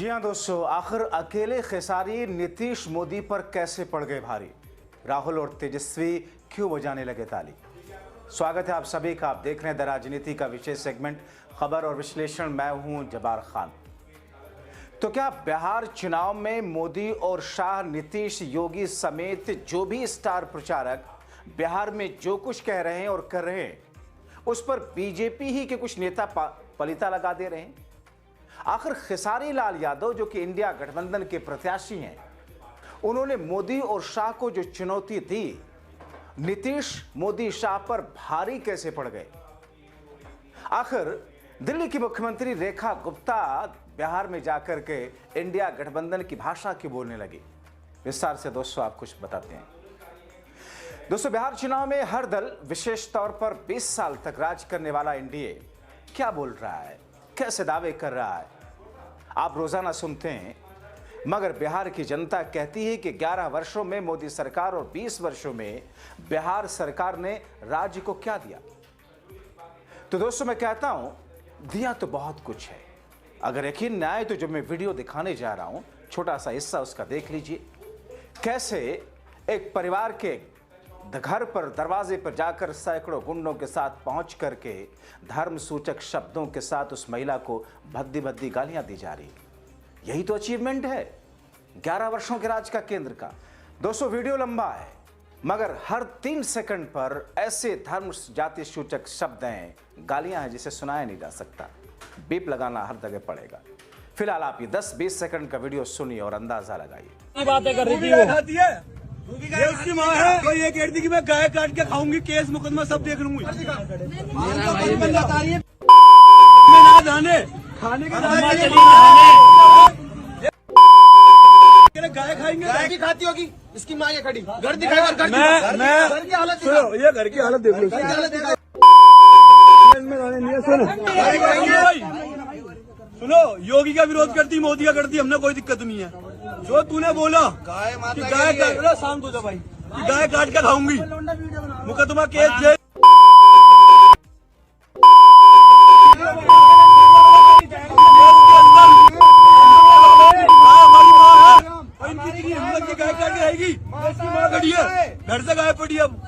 जी हाँ दोस्तों, आखिर अकेले खेसारी नीतीश मोदी पर कैसे पड़ गए भारी? राहुल और तेजस्वी क्यों बजाने लगे ताली? स्वागत है आप सभी का। आप देख रहे हैं द राजनीति का विशेष सेगमेंट खबर और विश्लेषण। मैं हूं जब्बार खान। तो क्या बिहार चुनाव में मोदी और शाह, नीतीश, योगी समेत जो भी स्टार प्रचारक बिहार में जो कुछ कह रहे हैं और कर रहे हैं, उस पर बीजेपी ही के कुछ नेता पलीता लगा दे रहे हैं? आखिर खेसारी लाल यादव जो कि इंडिया गठबंधन के प्रत्याशी हैं, उन्होंने मोदी और शाह को जो चुनौती दी, नीतीश मोदी शाह पर भारी कैसे पड़ गए? आखिर दिल्ली की मुख्यमंत्री रेखा गुप्ता बिहार में जाकर के इंडिया गठबंधन की भाषा क्यों बोलने लगी? विस्तार से दोस्तों आप कुछ बताते हैं। दोस्तों, बिहार चुनाव में हर दल, विशेष तौर पर 20 साल तक राज करने वाला एनडीए क्या बोल रहा है, कैसे दावे कर रहा है, आप रोजाना सुनते हैं। मगर बिहार की जनता कहती है कि 11 वर्षों में मोदी सरकार और 20 वर्षों में बिहार सरकार ने राज्य को क्या दिया? तो दोस्तों, मैं कहता हूं दिया तो बहुत कुछ है। अगर यकीन न आए तो जो मैं वीडियो दिखाने जा रहा हूं, छोटा सा हिस्सा उसका देख लीजिए। कैसे एक परिवार के घर पर, दरवाजे पर जाकर सैकड़ों गुंडों के साथ पहुंच करके धर्म सूचक शब्दों के साथ उस महिला को भद्दी भद्दी गालियां दी जा रही। यही तो अचीवमेंट है 11 वर्षों के राज का, केंद्र का। दोस्तों, वीडियो लंबा है, मगर हर 3 सेकंड पर ऐसे धर्म जाति सूचक शब्द हैं, गालियां हैं, जिसे सुनाया नहीं जा सकता। बीप लगाना हर जगह पड़ेगा। फिलहाल आप ये 10-20 सेकंड का वीडियो सुनिए और अंदाजा लगाइए। बातें कर रही थी ये उसकी माँ है। कोई ये कहती कि मैं गाय काट के खाऊंगी, केस मुकदमा सब देख लूंगी। मैं ना जाने खाने के गाय खाएंगे, गाय भी खाती होगी। इसकी माँ ये खड़ी घर दिखाएगा। घर की हालत सुनो, ये घर की हालत देख लो। सुनो, योगी का विरोध करती, मोदी का करती, हमने कोई दिक्कत नहीं है। जो तूने बोला कि गाय काट, शांत हो जा भाई, कि गाय काट के खाऊंगी, मुकदमा केस जेल। हिम्मत की गाय काट के रहेगी, माँ खड़ी है, घर से गाय पड़ी। अब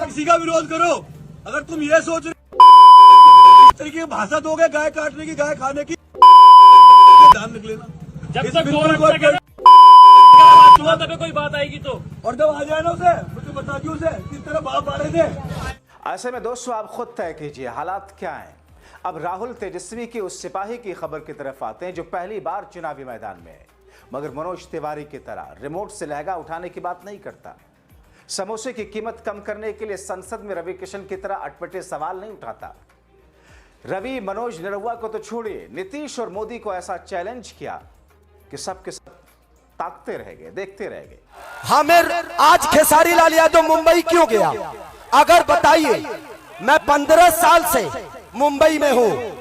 किसी का विरोध करो, अगर तुम ये सोच रहे इस तरीके की भाषा दोगे गाय काटने की, गाय खाने की, ध्यान रख लेना। जब तक तभी कोई बात आएगी तो, और जब आ जाए ना उसे मुझे बता दी उसे किस तरह बाप आ रहे थे। ऐसे में दोस्तों आप खुद तय कीजिए हालात क्या हैं। अब राहुल तेजस्वी की उस सिपाही की खबर की तरफ आते हैं जो पहली बार चुनावी मैदान में है, मगर मनोज तिवारी की तरह रिमोट से लहंगा उठाने की बात नहीं करता। समोसे की कीमत कम करने के लिए संसद में रवि किशन की तरह अटपटे सवाल नहीं उठाता। रवि, मनोज निरहुआ को तो छोड़िए, नीतीश और मोदी को ऐसा चैलेंज किया कि सबके सब ताकते रह गए, देखते रह गए। हमें आज खेसारी लाल यादव मुंबई क्यों गया? अगर बताइए, मैं 15 साल से मुंबई में हूं,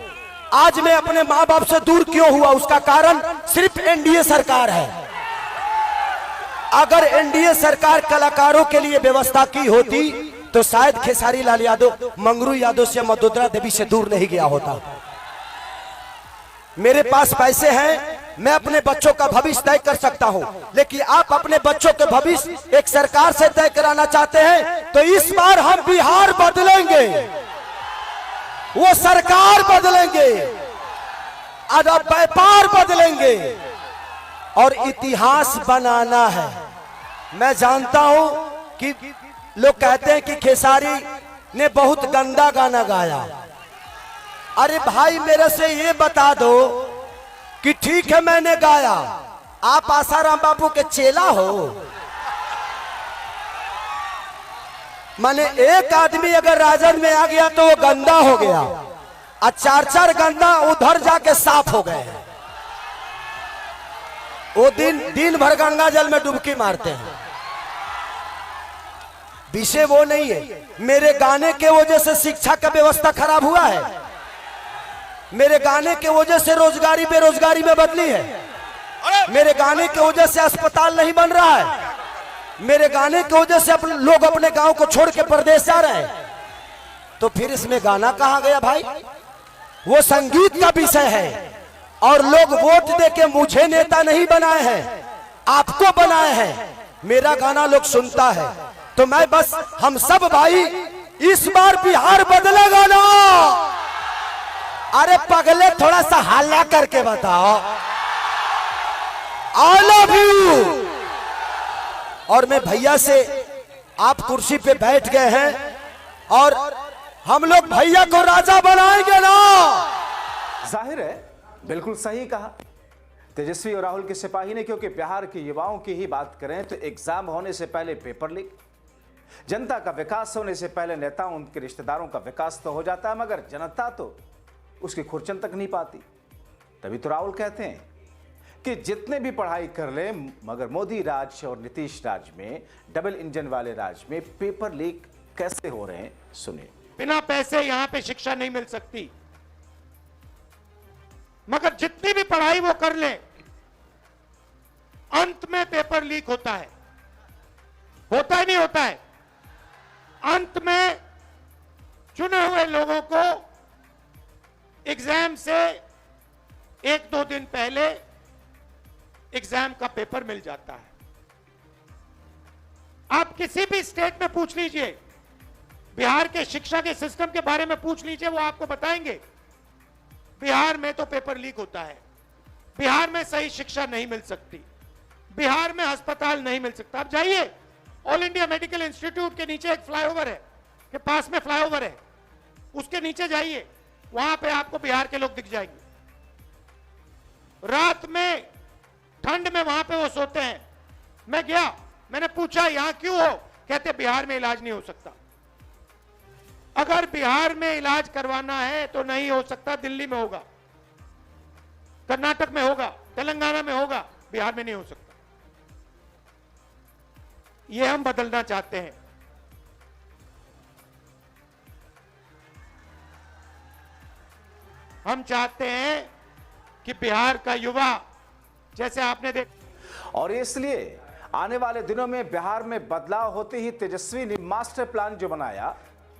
आज मैं अपने मां बाप से दूर क्यों हुआ? उसका कारण सिर्फ एनडीए सरकार है। अगर एनडीए सरकार कलाकारों के लिए व्यवस्था की होती तो शायद खेसारी लाल यादव मंगरू यादव से, मधुद्रा देवी से दूर नहीं गया होता। मेरे पास पैसे हैं, मैं अपने बच्चों का भविष्य तय कर सकता हूं, लेकिन आप अपने बच्चों के भविष्य एक सरकार से तय कराना चाहते हैं, तो इस बार हम बिहार बदलेंगे, वो सरकार बदलेंगे, अब व्यापार बदलेंगे और इतिहास बनाना है। मैं जानता हूं कि लोग कहते हैं कि खेसारी ने बहुत गंदा गाना गाया। अरे भाई, मेरे से ये बता दो कि ठीक है मैंने गाया, आप आसाराम बाबू के चेला हो? माने एक आदमी अगर राजद में आ गया तो वो गंदा हो गया, और 4-4 गंदा उधर जाके साफ हो गए। वो दिन भर गंगा जल में डुबकी मारते हैं। विषय वो नहीं है। मेरे गाने के वजह से शिक्षा का व्यवस्था खराब हुआ है, मेरे गाने के वजह से रोजगारी बेरोजगारी में बदली है, मेरे गाने के वजह से अस्पताल नहीं बन रहा है, मेरे गाने की वजह से लोग अपने गांव को छोड़ के परदेश जा रहे हैं। तो फिर इसमें गाना कहाँ गया भाई? वो संगीत का विषय है, और लोग वोट देके मुझे नेता नहीं बनाए हैं, आपको बनाए हैं। मेरा गाना लोग सुनता है तो मैं बस हम सब भाई इस बार बिहार बदलेगा ना। अरे पगले थोड़ा सा हल्ला करके बताओ, आई लव यू। और मैं भैया से, आप कुर्सी पे बैठ गए हैं और हम लोग भैया को राजा बनाएंगे ना। जाहिर है, बिल्कुल सही कहा तेजस्वी और राहुल के सिपाही ने, क्योंकि बिहार के युवाओं की ही बात करें तो एग्जाम होने से पहले पेपर लीक, जनता का विकास होने से पहले नेताओं उनके रिश्तेदारों का विकास तो हो जाता है, मगर जनता तो उसकी खुरचन तक नहीं पाती। तभी तो राहुल कहते हैं कि जितने भी पढ़ाई कर ले, मगर मोदी राज और नीतीश राज में, डबल इंजन वाले राज में पेपर लीक कैसे हो रहे हैं, सुनिए। बिना पैसे यहां पे शिक्षा नहीं मिल सकती, मगर जितनी भी पढ़ाई वो कर ले, अंत में पेपर लीक होता है। होता ही नहीं होता है। अंत में चुने हुए लोगों को एग्जाम से 1-2 दिन पहले एग्जाम का पेपर मिल जाता है। आप किसी भी स्टेट में पूछ लीजिए, बिहार के शिक्षा के सिस्टम के बारे में पूछ लीजिए, वो आपको बताएंगे बिहार में तो पेपर लीक होता है, बिहार में सही शिक्षा नहीं मिल सकती, बिहार में अस्पताल नहीं मिल सकता। आप जाइए, ऑल इंडिया मेडिकल इंस्टीट्यूट के नीचे एक फ्लाईओवर है, के पास में फ्लाईओवर है, उसके नीचे जाइए, वहां पे आपको बिहार के लोग दिख जाएंगे। रात में ठंड में वहां पे वो सोते हैं। मैं गया, मैंने पूछा यहां क्यों हो, कहते बिहार में इलाज नहीं हो सकता। अगर बिहार में इलाज करवाना है तो नहीं हो सकता, दिल्ली में होगा, कर्नाटक में होगा, तेलंगाना में होगा, बिहार में नहीं हो सकता। ये हम बदलना चाहते हैं। हम चाहते हैं कि बिहार का युवा, जैसे आपने और इसलिए आने वाले दिनों में बिहार में बदलाव होते ही तेजस्वी ने मास्टर प्लान जो बनाया,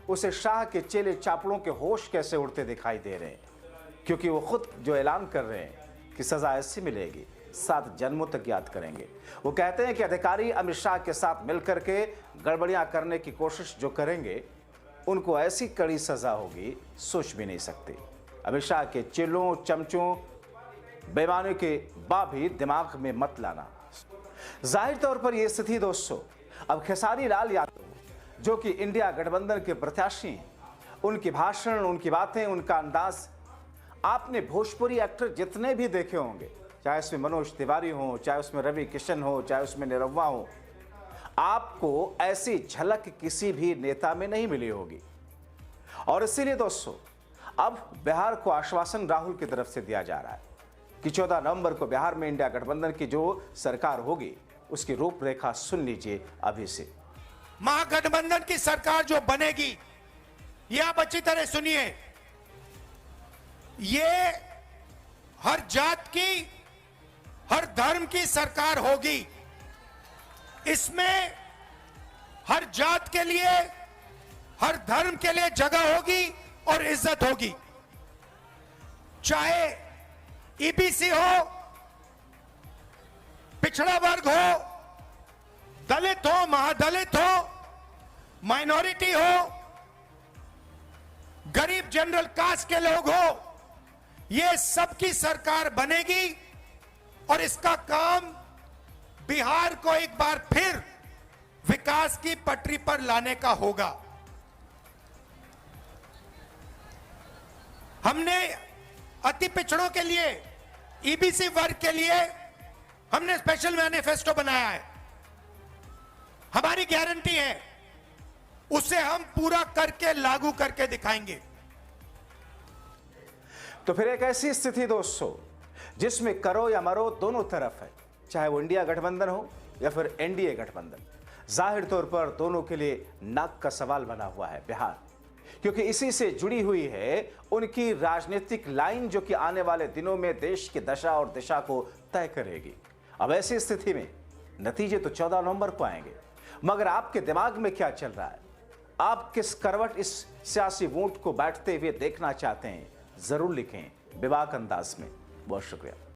उसे शाह के चेले चापड़ों के होश कैसे उड़ते दिखाई दे रहे हैं, क्योंकि वो खुद जो ऐलान कर रहे हैं कि सजा ऐसी मिलेगी 7 जन्मों तक याद करेंगे। वो कहते हैं कि अधिकारी अमित शाह के साथ मिलकर के गड़बड़ियां करने की कोशिश जो करेंगे, उनको ऐसी कड़ी सजा होगी सोच भी नहीं सकते। अमित शाह के चेलों, चमचों, बेईमानों के बाप भी दिमाग में मत लाना। जाहिर तौर पर यह स्थिति दोस्तों, अब खेसारी लाल यादव जो कि इंडिया गठबंधन के प्रत्याशी हैं, उनकी भाषण, उनकी बातें, उनका अंदाज, आपने भोजपुरी एक्टर जितने भी देखे होंगे, चाहे उसमें मनोज तिवारी हो, चाहे उसमें रवि किशन हो, चाहे उसमें निरहुआ हो, आपको ऐसी झलक किसी भी नेता में नहीं मिली होगी। और इसीलिए दोस्तों, अब बिहार को आश्वासन राहुल की तरफ से दिया जा रहा है कि 14 नवंबर को बिहार में इंडिया गठबंधन की जो सरकार होगी, उसकी रूपरेखा सुन लीजिए अभी से। महागठबंधन की सरकार जो बनेगी, ये आप अच्छी तरह सुनिए, ये हर जात की, हर धर्म की सरकार होगी। इसमें हर जात के लिए, हर धर्म के लिए जगह होगी और इज्जत होगी। चाहे ईबीसी हो, पिछड़ा वर्ग हो, दलित हो, महादलित हो, माइनॉरिटी हो, गरीब जनरल कास्ट के लोग हो, ये सबकी सरकार बनेगी। और इसका काम बिहार को एक बार फिर विकास की पटरी पर लाने का होगा। हमने अति पिछड़ों के लिए, ईबीसी वर्ग के लिए हमने स्पेशल मैनिफेस्टो बनाया है। हमारी गारंटी है, उसे हम पूरा करके लागू करके दिखाएंगे। तो फिर एक ऐसी स्थिति दोस्तों, जिसमें करो या मरो दोनों तरफ है, चाहे वो इंडिया गठबंधन हो या फिर एनडीए गठबंधन। जाहिर तौर पर दोनों के लिए नाक का सवाल बना हुआ है बिहार, क्योंकि इसी से जुड़ी हुई है उनकी राजनीतिक लाइन, जो कि आने वाले दिनों में देश की दशा और दिशा को तय करेगी। अब ऐसी स्थिति में नतीजे तो 14 नवंबर को आएंगे, मगर आपके दिमाग में क्या चल रहा है, आप किस करवट इस सियासी वोट को बैठते हुए देखना चाहते हैं, जरूर लिखें बेबाक अंदाज में। बहुत शुक्रिया।